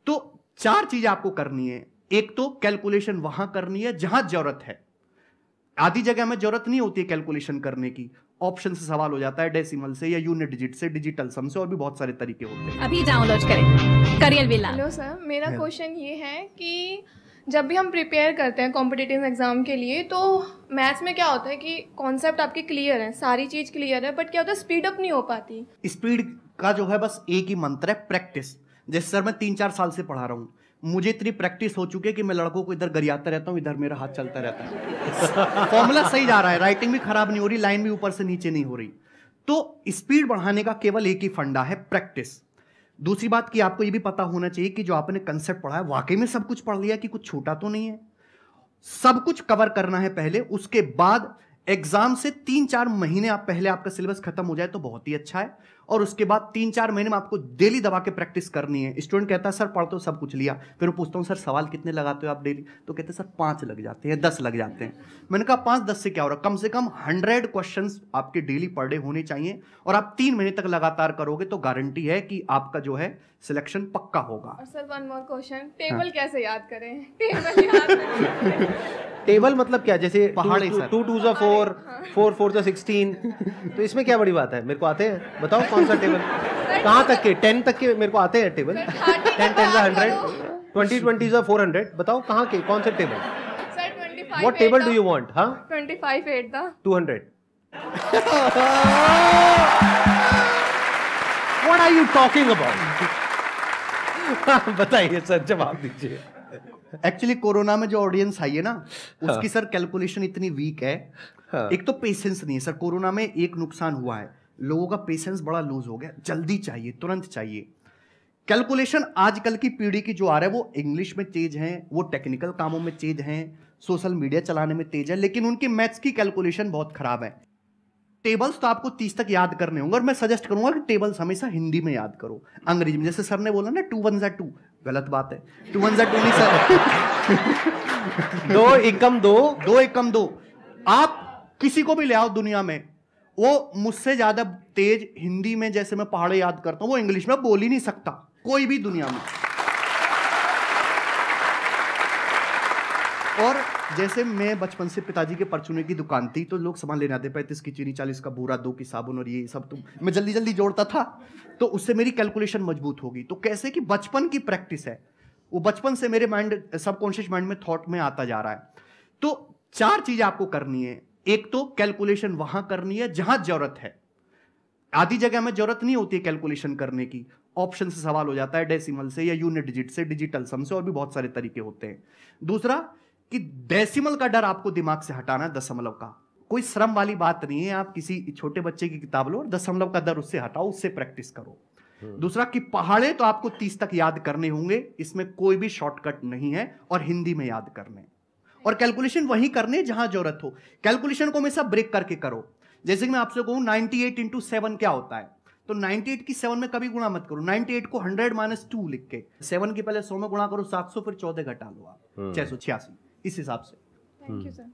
तो चार चीजें आपको करनी है। एक तो कैलकुलेशन वहां करनी है जहां जरूरत है। आधी जगह में जरूरत नहीं होती है कैलकुलेशन करने की, ऑप्शन से सवाल हो जाता है, डेसिमल से या यूनिट डिजिट से, डिजिटल सम से, और भी बहुत सारे तरीके होते हैं। अभी डाउनलोड करें करियर विला। हेलो सर, मेरा क्वेश्चन ये है कि जब भी हम प्रिपेयर करते हैं कॉम्पिटिटिव एग्ज़ाम के लिए, तो मैथ्स में क्या होता है कि कॉन्सेप्ट आपके क्लियर है, सारी चीज़ क्लियर है, बट क्या होता है स्पीड अप नहीं हो पाती। स्पीड का जो है बस एक ही मंत्र है, प्रैक्टिस। जैसे सर मैं 3-4 साल से पढ़ा रहा हूं, मुझे इतनी प्रैक्टिस हो चुकी है कि मैं लड़कों को इधर गरियाता रहता हूं, इधर मेरा हाथ चलता रहता है। फॉर्मूला सही जा रहा है, राइटिंग भी खराब नहीं हो रही, लाइन भी ऊपर से नीचे नहीं हो रही। तो स्पीड बढ़ाने का केवल एक ही फंडा है, प्रैक्टिस। दूसरी बात कि आपको यह भी पता होना चाहिए कि जो आपने कंसेप्ट पढ़ा है वाकई में सब कुछ पढ़ लिया कि कुछ छूटा तो नहीं है। सब कुछ कवर करना है पहले, उसके बाद एग्जाम से 3-4 महीने आप पहले आपका सिलेबस खत्म हो जाए तो बहुत ही अच्छा है। और उसके बाद 3-4 महीने में आपको डेली दबा के प्रैक्टिस करनी है। स्टूडेंट कहता है सर पढ़ तो सब कुछ लिया, फिर मैं पूछता हूं सर सवाल कितने लगाते हो आप डेली, तो कहते हैं सर 5 लग जाते हैं, 10 लग जाते हैं। मैंने कहा 5-10 से क्या हो रहा है, कम से कम 100 क्वेश्चंस आपके डेली पर डे होने चाहिए। और आप 3 महीने तक लगातार करोगे तो गारंटी है कि आपका जो है सिलेक्शन पक्का होगा। और sir one more question, table कैसे याद करें? टेबल याद करें। टेबल मतलब क्या, जैसे पहाड़े सर। 2 2 4 4 4 16, तो इसमें क्या बड़ी बात है? मेरे को आते हैं, बताओ कौन सा टेबल, कहाँ तक के? 10 तक के मेरे को आते हैं टेबल। 10 10 100, 20 20 400, बताओ कहाँ के, कौन से table? Sir 25 what table do you want? हाँ 25 8 था 200। What are you talking about? बताइए सर, जवाब दीजिए। एक्चुअली कोरोना में जो ऑडियंस आई है ना, उसकी सर कैलकुलेशन इतनी वीक है। एक तो पेशेंस नहीं है सर। कोरोना में एक नुकसान हुआ है, लोगों का पेशेंस बड़ा लूज हो गया, जल्दी चाहिए, तुरंत चाहिए। कैलकुलेशन आजकल की पीढ़ी की जो आ रहा है वो इंग्लिश में तेज हैं, वो टेक्निकल कामों में तेज हैं, सोशल मीडिया चलाने में तेज है, लेकिन उनकी मैथ्स की कैलकुलेशन बहुत खराब है। टेबल्स तो आपको 30 तक याद करने होंगे, और मैं सजेस्ट करूंगा कि टेबल्स हमेशा हिंदी में याद करो। अंग्रेजी में जैसे सर ने बोला ना 2 1 2, गलत बात है। 2 1 2 नहीं सर। 2 एकम 2, 2 एकम 2। आप किसी को भी ले आओ दुनिया में, वो मुझसे ज्यादा तेज हिंदी में जैसे मैं पहाड़े याद करता हूं, वो इंग्लिश में बोल ही नहीं सकता, कोई भी दुनिया में। और जैसे मैं बचपन से पिताजी के परचूने की दुकान थी, तो लोग सामान लेने आते, 35 की चीनी, 40 का बूरा, 2 की साबुन, और ये सब तो मैं जल्दी जल्दी जोड़ता था, तो उससे मेरी कैलकुलेशन मजबूत होगी। तो कैसे कि बचपन की प्रैक्टिस है, वो बचपन से मेरे माइंड, सबकॉन्शियस माइंड में, थॉट में आता जा रहा है। तो 4 चीजें आपको करनी है। एक तो कैलकुलेशन वहां करनी है जहां जरूरत है। आधी जगह में जरूरत नहीं होती है कैलकुलेशन करने की, ऑप्शन से सवाल हो जाता है, डेसिमल से या यूनिट डिजिट से, डिजिटल सम से, और भी बहुत सारे तरीके होते हैं। दूसरा कि डेसिमल का डर आपको दिमाग से हटाना है, दशमलव का। कोई श्रम वाली बात नहीं है, आप किसी छोटे बच्चे की किताब लो और दशमलव का डर उससे हटाओ, उससे प्रैक्टिस करो। दूसरा कि पहाड़े तो आपको 30 तक याद करने होंगे, इसमें कोई भी शॉर्टकट नहीं है, और हिंदी में याद करने, और कैलकुलेशन वही करने जहां जरूरत हो। कैलकुलेशन को हमेशा ब्रेक करके करो। जैसे कि मैं आपसे कहूं 98 into 7 क्या होता है, तो 98 की 7 में कभी गुणा मत करो। 98 को 100 - 2 लिख के 7 के पहले 100 में गुणा करो, 700, फिर 14 घटा लो आप, 686, इस हिसाब से। Thank you sir.